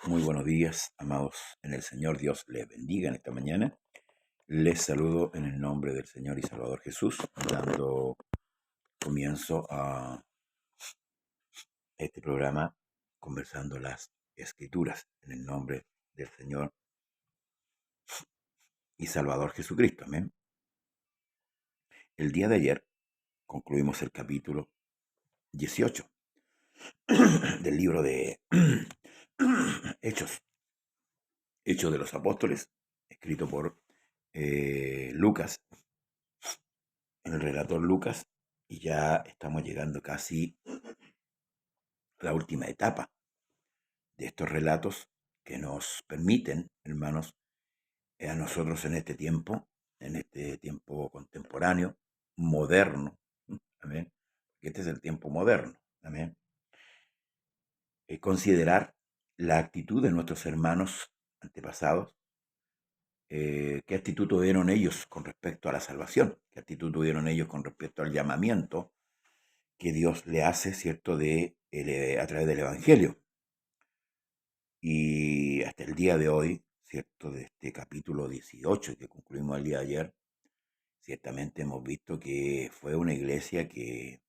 Muy buenos días, amados en el Señor. Dios les bendiga en esta mañana. Les saludo en el nombre del Señor y Salvador Jesús, dando comienzo a este programa conversando las Escrituras en el nombre del Señor y Salvador Jesucristo. Amén. El día de ayer concluimos el capítulo 18 del libro de Hechos, Hechos de los Apóstoles, escrito por Lucas, el relator Lucas, y ya estamos llegando casi a la última etapa de estos relatos que nos permiten, hermanos, a nosotros en este tiempo contemporáneo, moderno, amén, porque este es el tiempo moderno, amén, considerar la actitud de nuestros hermanos antepasados, qué actitud tuvieron ellos con respecto a la salvación, qué actitud tuvieron ellos con respecto al llamamiento que Dios le hace, ¿cierto?, a través del Evangelio. Y hasta el día de hoy, ¿cierto?, de este capítulo 18 que concluimos el día de ayer, ciertamente hemos visto que fue una iglesia que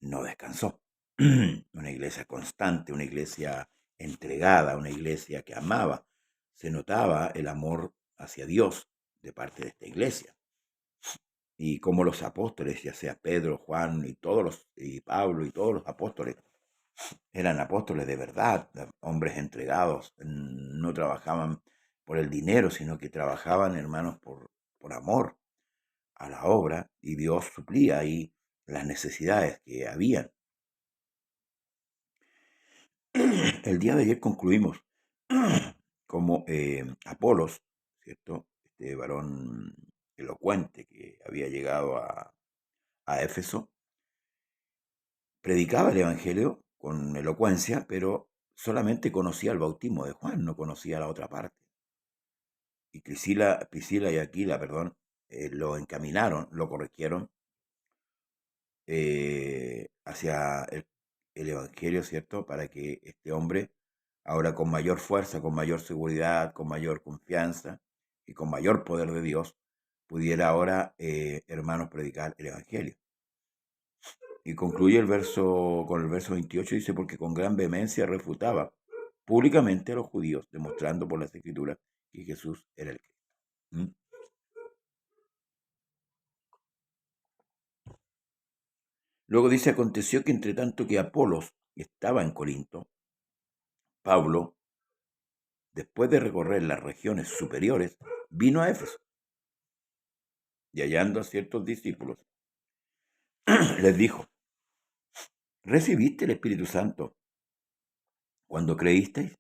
no descansó, una iglesia constante, una iglesia entregada, una iglesia que amaba. Se notaba el amor hacia Dios de parte de esta iglesia. Y como los apóstoles, ya sea Pedro, Juan y Pablo y todos los apóstoles, eran apóstoles de verdad, hombres entregados, no trabajaban por el dinero, sino que trabajaban, hermanos, por amor a la obra, y Dios suplía ahí las necesidades que habían. El día de ayer concluimos como Apolos, ¿cierto? Este varón elocuente que había llegado a Éfeso, predicaba el Evangelio con elocuencia, pero solamente conocía el bautismo de Juan, no conocía la otra parte. Y Priscila y Aquila, perdón, lo encaminaron, lo corrigieron hacia el Evangelio, ¿cierto? Para que este hombre, ahora con mayor fuerza, con mayor seguridad, con mayor confianza y con mayor poder de Dios, pudiera ahora, hermanos, predicar el Evangelio. Y concluye con el verso 28, dice, porque con gran vehemencia refutaba públicamente a los judíos, demostrando por las Escrituras que Jesús era el Cristo. ¿Mm? Luego dice, aconteció que entre tanto que Apolos estaba en Corinto, Pablo, después de recorrer las regiones superiores, vino a Éfeso y hallando a ciertos discípulos, les dijo, ¿recibiste el Espíritu Santo cuando creísteis?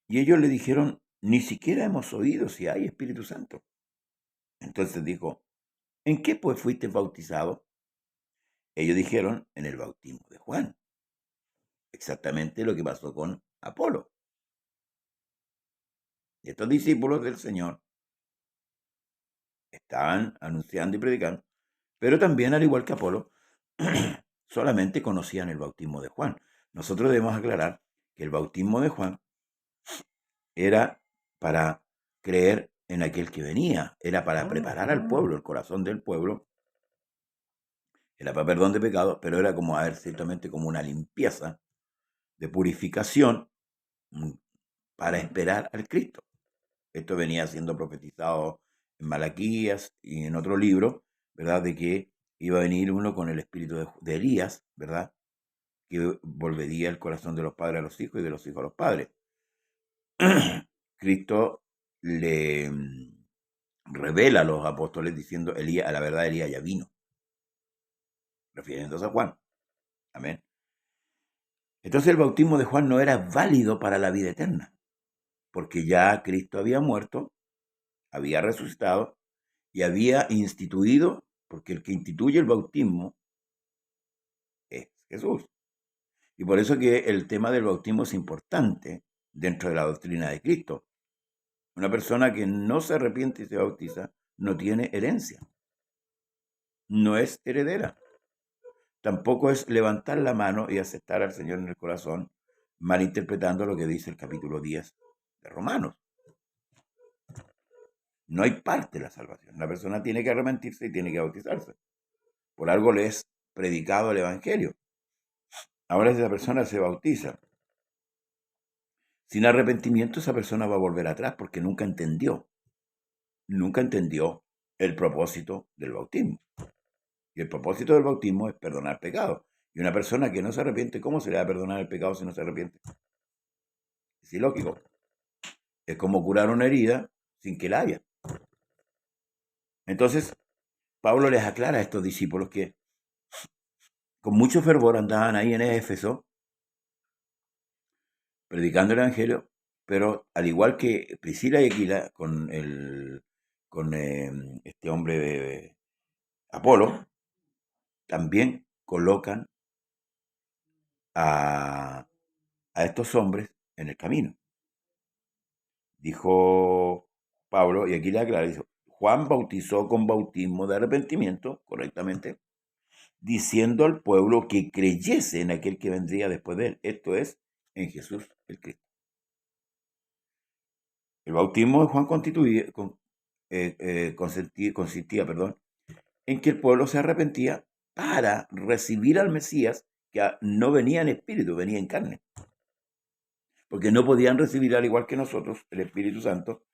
Y ellos le dijeron, ni siquiera hemos oído si hay Espíritu Santo. Entonces dijo, ¿en qué pues fuiste bautizado? Ellos dijeron, en el bautismo de Juan. Exactamente lo que pasó con Apolo. Y estos discípulos del Señor estaban anunciando y predicando, pero también, al igual que Apolo, solamente conocían el bautismo de Juan. Nosotros debemos aclarar que el bautismo de Juan era para creer en aquel que venía, era para preparar al pueblo, el corazón del pueblo, era para perdón de pecados, pero era como, ciertamente como una limpieza de purificación para esperar al Cristo. Esto venía siendo profetizado en Malaquías y en otro libro, ¿verdad? De que iba a venir uno con el espíritu de Elías, ¿verdad? Que volvería el corazón de los padres a los hijos y de los hijos a los padres. Cristo le revela a los apóstoles diciendo, Elías, a la verdad Elías ya vino, refiriéndose a Juan. Amén. Entonces el bautismo de Juan no era válido para la vida eterna, porque ya Cristo había muerto, había resucitado y había instituido, porque el que instituye el bautismo es Jesús. Y por eso que el tema del bautismo es importante dentro de la doctrina de Cristo. Una persona que no se arrepiente y se bautiza no tiene herencia, no es heredera. Tampoco es levantar la mano y aceptar al Señor en el corazón, malinterpretando lo que dice el capítulo 10 de Romanos. No hay parte de la salvación. La persona tiene que arrepentirse y tiene que bautizarse. Por algo le es predicado el Evangelio. Ahora, si la persona se bautiza sin arrepentimiento, esa persona va a volver atrás porque nunca entendió el propósito del bautismo. Y el propósito del bautismo es perdonar pecados. Y una persona que no se arrepiente, ¿cómo se le va a perdonar el pecado si no se arrepiente? Es ilógico. Es como curar una herida sin que la haya. Entonces, Pablo les aclara a estos discípulos que con mucho fervor andaban ahí en Éfeso, predicando el Evangelio, pero al igual que Priscila y Aquila con este hombre Apolo, también colocan a estos hombres en el camino. Dijo Pablo, y aquí le aclara, dice, Juan bautizó con bautismo de arrepentimiento, correctamente, diciendo al pueblo que creyese en aquel que vendría después de él, esto es, en Jesús el Cristo. El bautismo de Juan consistía en que el pueblo se arrepentía para recibir al Mesías, que no venía en espíritu, venía en carne. Porque no podían recibir, al igual que nosotros, el Espíritu Santo,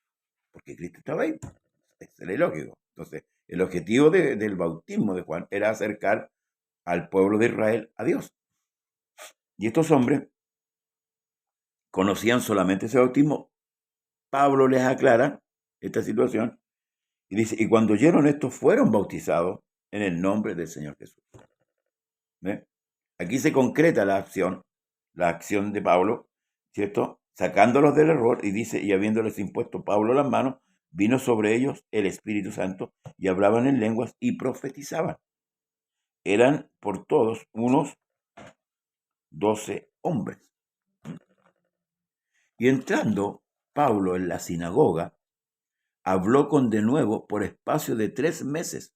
porque Cristo estaba ahí. Eso era lógico. Entonces, el objetivo del bautismo de Juan era acercar al pueblo de Israel a Dios. Y estos hombres conocían solamente ese bautismo. Pablo les aclara esta situación y dice, y cuando oyeron esto, fueron bautizados en el nombre del Señor Jesús. ¿Ve? Aquí se concreta la acción de Pablo, ¿cierto? Sacándolos del error, y dice, y habiéndoles impuesto Pablo las manos, vino sobre ellos el Espíritu Santo, y hablaban en lenguas y profetizaban. Eran por todos unos 12 hombres. Y entrando Pablo en la sinagoga, habló con denuedo por espacio de 3 meses,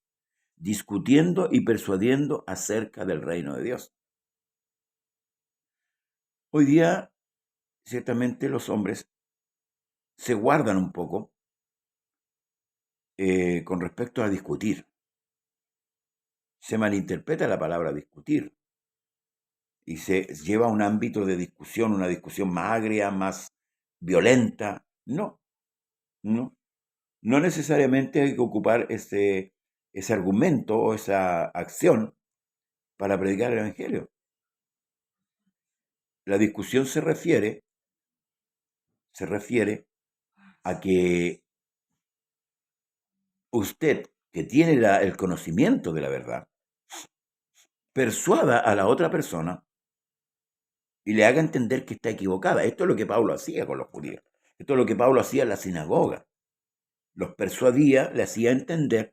discutiendo y persuadiendo acerca del reino de Dios. Hoy día, ciertamente, los hombres se guardan un poco con respecto a discutir. Se malinterpreta la palabra discutir y se lleva a un ámbito de discusión, una discusión más agria, más violenta. No necesariamente hay que ocupar ese argumento o esa acción para predicar el Evangelio. La discusión se refiere a que usted, que tiene el conocimiento de la verdad, persuada a la otra persona y le haga entender que está equivocada. Esto es lo que Pablo hacía con los judíos. Esto es lo que Pablo hacía en la sinagoga. Los persuadía, le hacía entender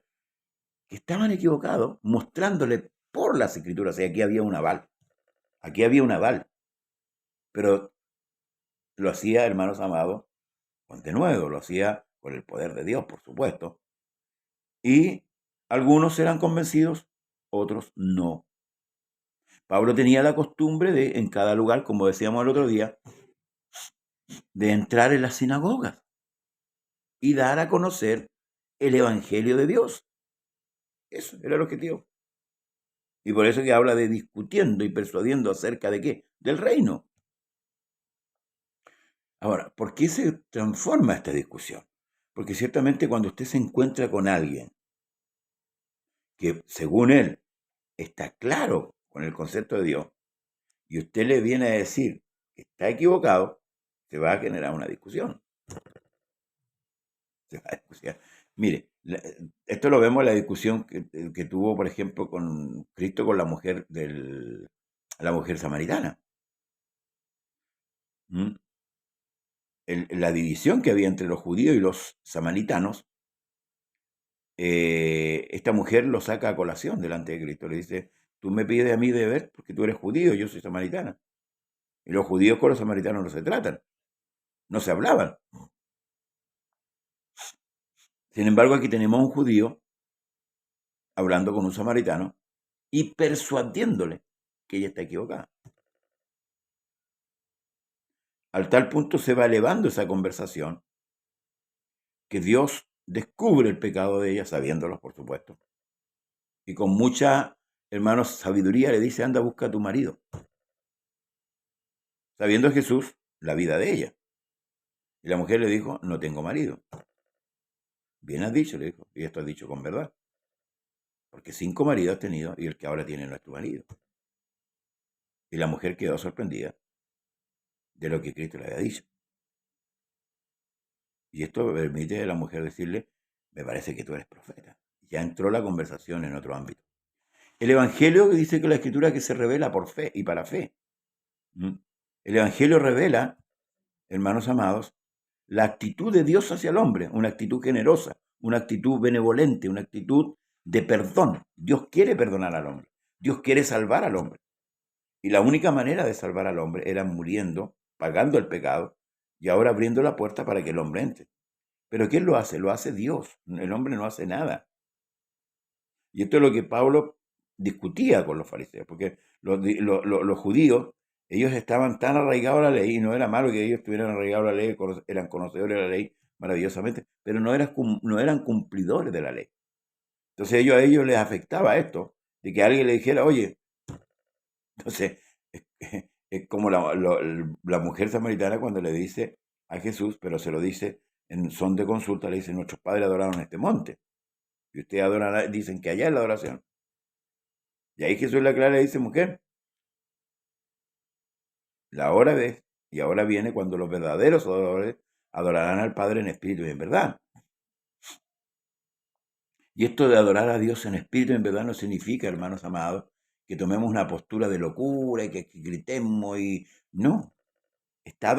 que estaban equivocados, mostrándole por las escrituras. Y aquí había un aval. Aquí había un aval. Pero lo hacía, hermanos amados, con denuedo, lo hacía con el poder de Dios, por supuesto. Y algunos eran convencidos, otros no. Pablo tenía la costumbre de, en cada lugar, como decíamos el otro día, de entrar en las sinagogas y dar a conocer el Evangelio de Dios. Eso era el objetivo. Y por eso que habla de discutiendo y persuadiendo acerca de qué? Del reino. Ahora, ¿por qué se transforma esta discusión? Porque ciertamente cuando usted se encuentra con alguien que, según él, está claro con el concepto de Dios, y usted le viene a decir que está equivocado, se va a generar una discusión. Mire, esto lo vemos en la discusión que tuvo, por ejemplo, con Cristo con la mujer samaritana. La división que había entre los judíos y los samaritanos, esta mujer lo saca a colación delante de Cristo. Le dice, tú me pides a mí deber porque tú eres judío, yo soy samaritana. Y los judíos con los samaritanos no se tratan, no se hablaban. Sin embargo, aquí tenemos a un judío hablando con un samaritano y persuadiéndole que ella está equivocada. Al tal punto se va elevando esa conversación que Dios descubre el pecado de ella, sabiéndolo, por supuesto, y con mucha, hermanos, sabiduría le dice, anda, busca a tu marido, sabiendo Jesús la vida de ella. Y la mujer le dijo, no tengo marido. Bien has dicho, le dijo, y esto has dicho con verdad, porque 5 maridos has tenido y el que ahora tiene no es tu marido. Y la mujer quedó sorprendida de lo que Cristo le había dicho. Y esto permite a la mujer decirle, me parece que tú eres profeta. Ya entró la conversación en otro ámbito. El Evangelio dice que la Escritura que se revela por fe y para fe. ¿Mm? El Evangelio revela, hermanos amados, la actitud de Dios hacia el hombre, una actitud generosa, una actitud benevolente, una actitud de perdón. Dios quiere perdonar al hombre. Dios quiere salvar al hombre. Y la única manera de salvar al hombre era muriendo, pagando el pecado y ahora abriendo la puerta para que el hombre entre. Pero ¿quién lo hace? Lo hace Dios. El hombre no hace nada. Y esto es lo que Pablo discutía con los fariseos, porque los judíos, ellos estaban tan arraigados a la ley, y no era malo que ellos estuvieran arraigados a la ley, eran conocedores de la ley maravillosamente, pero no eran cumplidores de la ley. Entonces a ellos les afectaba esto, de que alguien le dijera, oye, entonces es como la mujer samaritana cuando le dice a Jesús, pero se lo dice en son de consulta, le dice, nuestros padres adoraron este monte, y ustedes adoran, dicen que allá es la adoración. Y ahí Jesús la clara le dice, mujer, la hora ves, y ahora viene cuando los verdaderos adoradores adorarán al Padre en espíritu y en verdad. Y esto de adorar a Dios en espíritu y en verdad no significa, hermanos amados, que tomemos una postura de locura y que gritemos y... No, está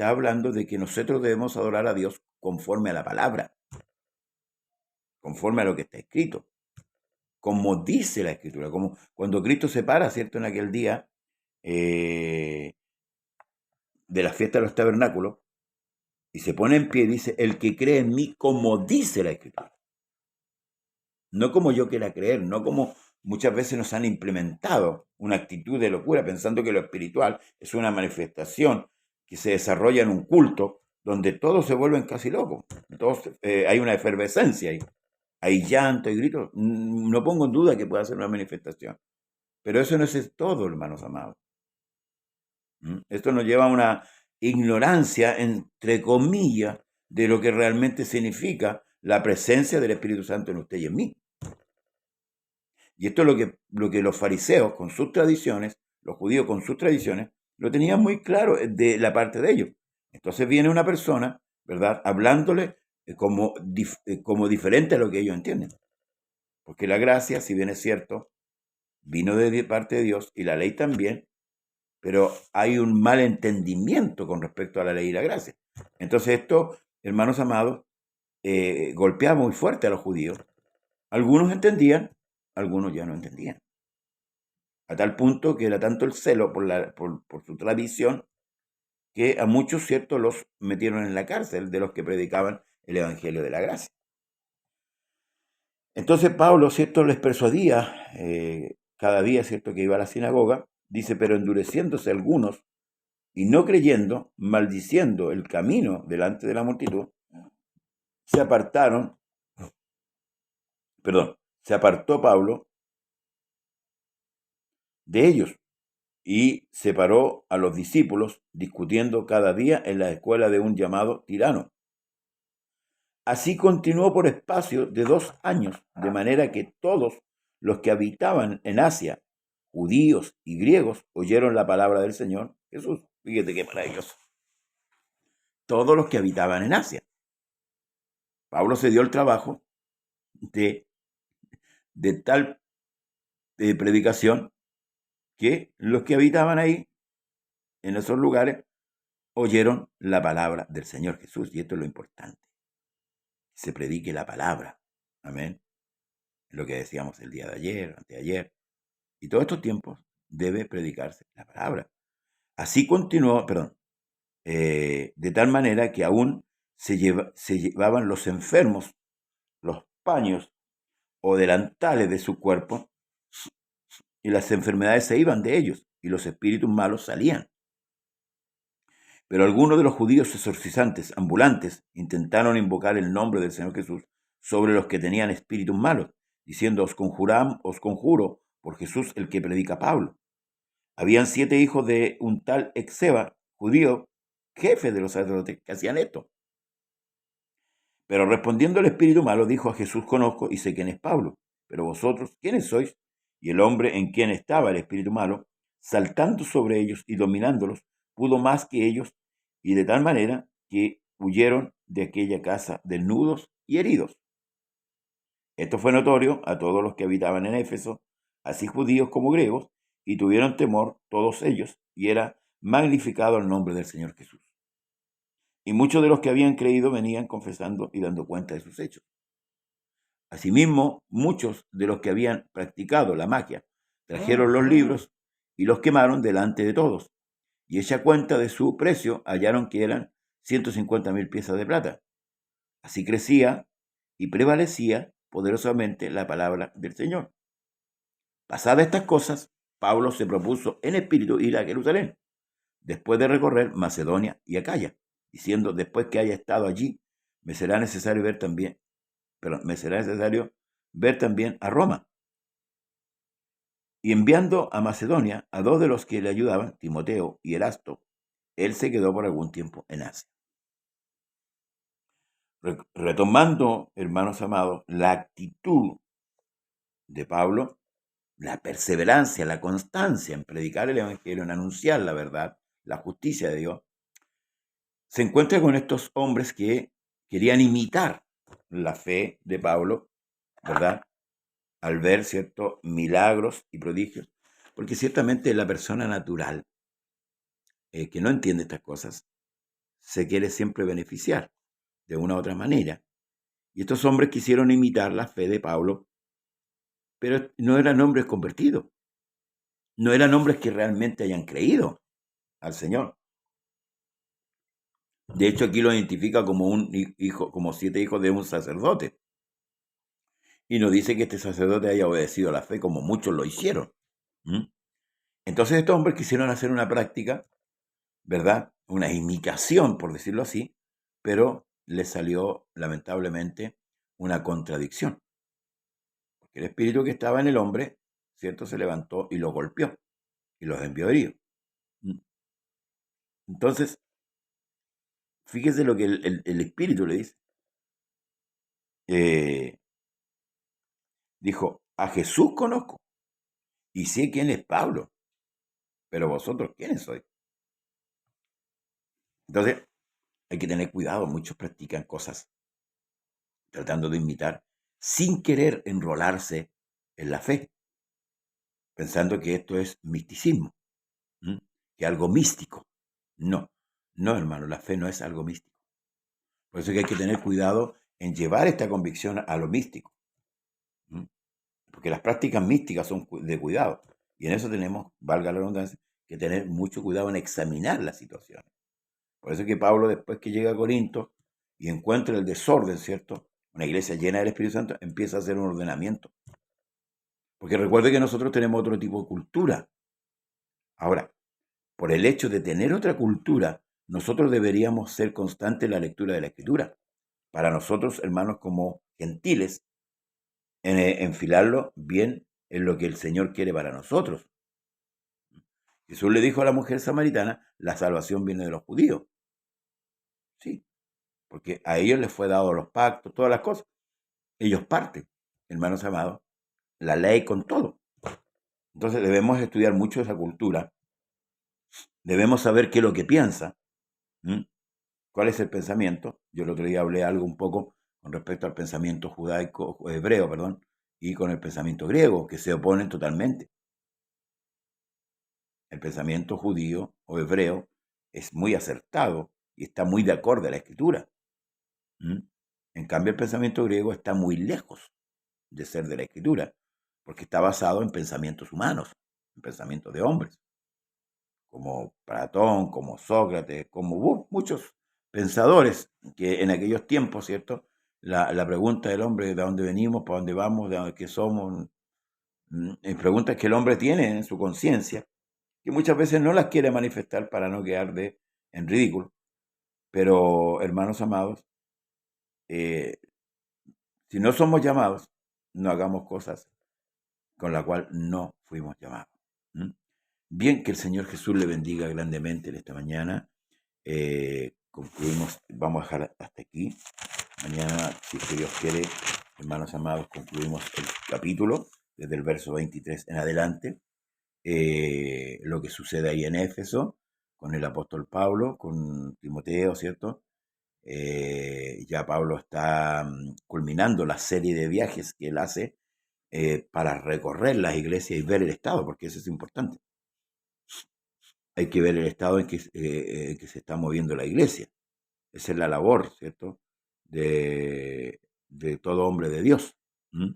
hablando de que nosotros debemos adorar a Dios conforme a la palabra, conforme a lo que está escrito, como dice la Escritura, como cuando Cristo se para, ¿cierto?, en aquel día de la fiesta de los tabernáculos, y se pone en pie y dice, el que cree en mí, como dice la Escritura. No como yo quiera creer, no como muchas veces nos han implementado una actitud de locura, pensando que lo espiritual es una manifestación que se desarrolla en un culto donde todos se vuelven casi locos. Todos, hay una efervescencia ahí. Hay llanto y gritos. No pongo en duda que pueda ser una manifestación. Pero eso no es todo, hermanos amados. Esto nos lleva a una ignorancia, entre comillas, de lo que realmente significa la presencia del Espíritu Santo en usted y en mí. Y esto es lo que los fariseos con sus tradiciones, los judíos con sus tradiciones, lo tenían muy claro de la parte de ellos. Entonces viene una persona, ¿verdad?, hablándole como diferente a lo que ellos entienden. Porque la gracia, si bien es cierto, vino de parte de Dios y la ley también, pero hay un mal entendimiento con respecto a la ley y la gracia. Entonces esto, hermanos amados, golpeaba muy fuerte a los judíos. Algunos entendían, algunos ya no entendían. A tal punto que era tanto el celo por su tradición que a muchos, ¿cierto?, los metieron en la cárcel de los que predicaban el Evangelio de la Gracia. Entonces Pablo, ¿cierto?, les persuadía cada día, ¿cierto?, que iba a la sinagoga, dice, pero endureciéndose algunos y no creyendo, maldiciendo el camino delante de la multitud, se apartó Pablo de ellos y separó a los discípulos discutiendo cada día en la escuela de un llamado Tirano. Así continuó por espacio de 2 años, de manera que todos los que habitaban en Asia, judíos y griegos, oyeron la palabra del Señor Jesús. Fíjate qué maravilloso. Todos los que habitaban en Asia. Pablo se dio el trabajo de tal predicación que los que habitaban ahí, en esos lugares, oyeron la palabra del Señor Jesús. Y esto es lo importante. Se predique la palabra. Amén. Lo que decíamos el día de ayer, anteayer. Y todos estos tiempos debe predicarse la palabra. Así continuó, de tal manera que aún se llevaban los enfermos los paños o delantales de su cuerpo y las enfermedades se iban de ellos y los espíritus malos salían. Pero algunos de los judíos exorcizantes ambulantes intentaron invocar el nombre del Señor Jesús sobre los que tenían espíritus malos, diciendo: os conjuro por Jesús el que predica Pablo. Habían 7 hijos de un tal Exeba, judío, jefe de los sacerdotes, que hacían esto. Pero respondiendo el espíritu malo, dijo: a Jesús conozco y sé quién es Pablo, pero vosotros, ¿quiénes sois? Y el hombre en quien estaba el espíritu malo, saltando sobre ellos y dominándolos, pudo más que ellos, y de tal manera que huyeron de aquella casa desnudos y heridos. Esto fue notorio a todos los que habitaban en Éfeso, así judíos como griegos, y tuvieron temor todos ellos, y era magnificado el nombre del Señor Jesús. Y muchos de los que habían creído venían confesando y dando cuenta de sus hechos. Asimismo, muchos de los que habían practicado la magia trajeron los libros y los quemaron delante de todos. Y hecha cuenta de su precio, hallaron que eran 150,000 piezas de plata. Así crecía y prevalecía poderosamente la palabra del Señor. Pasadas estas cosas, Pablo se propuso en espíritu ir a Jerusalén, después de recorrer Macedonia y Acaya, diciendo: después que haya estado allí, me será necesario ver también a Roma. Y enviando a Macedonia a 2 de los que le ayudaban, Timoteo y Erasto, él se quedó por algún tiempo en Asia. Retomando, hermanos amados, la actitud de Pablo, la perseverancia, la constancia en predicar el evangelio, en anunciar la verdad, la justicia de Dios, se encuentra con estos hombres que querían imitar la fe de Pablo, ¿verdad? Al ver ciertos milagros y prodigios, porque ciertamente la persona natural que no entiende estas cosas se quiere siempre beneficiar de una u otra manera. Y estos hombres quisieron imitar la fe de Pablo, pero no eran hombres convertidos, no eran hombres que realmente hayan creído al Señor. De hecho, aquí lo identifica como un hijo, como 7 hijos de un sacerdote. Y no dice que este sacerdote haya obedecido a la fe como muchos lo hicieron. Entonces estos hombres quisieron hacer una práctica, ¿verdad? Una imitación, por decirlo así, pero les salió lamentablemente una contradicción. Porque el espíritu que estaba en el hombre, ¿cierto?, se levantó y los golpeó y los envió heridos. Entonces, fíjese lo que el espíritu le dice. Dijo: a Jesús conozco y sé quién es Pablo, pero vosotros, ¿quiénes sois? Entonces, hay que tener cuidado. Muchos practican cosas tratando de imitar sin querer enrolarse en la fe, pensando que esto es misticismo, que algo místico. No, hermano, la fe no es algo místico. Por eso es que hay que tener cuidado en llevar esta convicción a lo místico, porque las prácticas místicas son de cuidado, y en eso tenemos, valga la redundancia, que tener mucho cuidado en examinar las situaciones. Por eso es que Pablo, después que llega a Corinto y encuentra el desorden, ¿cierto?, una iglesia llena del Espíritu Santo, empieza a hacer un ordenamiento. Porque recuerde que nosotros tenemos otro tipo de cultura. Ahora, por el hecho de tener otra cultura, nosotros deberíamos ser constantes en la lectura de la Escritura. Para nosotros, hermanos, como gentiles, enfilarlo bien en lo que el Señor quiere para nosotros. Jesús le dijo a la mujer samaritana: la salvación viene de los judíos. Sí, porque a ellos les fue dado los pactos, todas las cosas. Ellos parten, hermanos amados, la ley con todo. Entonces debemos estudiar mucho esa cultura. Debemos saber qué es lo que piensa, cuál es el pensamiento. Yo el otro día hablé algo un poco con respecto al pensamiento judaico, hebreo, y con el pensamiento griego, que se oponen totalmente. El pensamiento judío o hebreo es muy acertado y está muy de acuerdo a la Escritura. En cambio, el pensamiento griego está muy lejos de ser de la Escritura, porque está basado en pensamientos humanos, en pensamientos de hombres, como Platón, como Sócrates, como muchos pensadores que en aquellos tiempos, ¿cierto?, la pregunta del hombre: ¿de dónde venimos, para dónde vamos, de qué somos? Preguntas que el hombre tiene en su conciencia, que muchas veces no las quiere manifestar para no quedar de en ridículo. Pero, hermanos amados, eh, si no somos llamados, no hagamos cosas con la cual no fuimos llamados. ¿Mm? Bien, que el Señor Jesús le bendiga grandemente en esta mañana. Concluimos, vamos a dejar hasta aquí. Mañana, si es que Dios quiere, hermanos amados, concluimos el capítulo desde el verso 23 en adelante. Lo que sucede ahí en Éfeso con el apóstol Pablo, con Timoteo, ¿cierto? Ya Pablo está culminando la serie de viajes que él hace para recorrer las iglesias y ver el estado, porque eso es importante. Hay que ver el estado en que se está moviendo la iglesia. Esa es la labor, ¿cierto? De todo hombre de Dios. ¿Mm?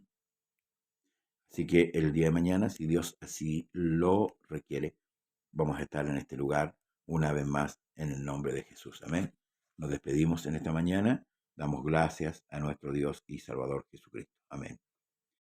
Así que el día de mañana, si Dios así lo requiere, vamos a estar en este lugar una vez más en el nombre de Jesús. Amén. Nos despedimos en esta mañana. Damos gracias a nuestro Dios y Salvador Jesucristo. Amén.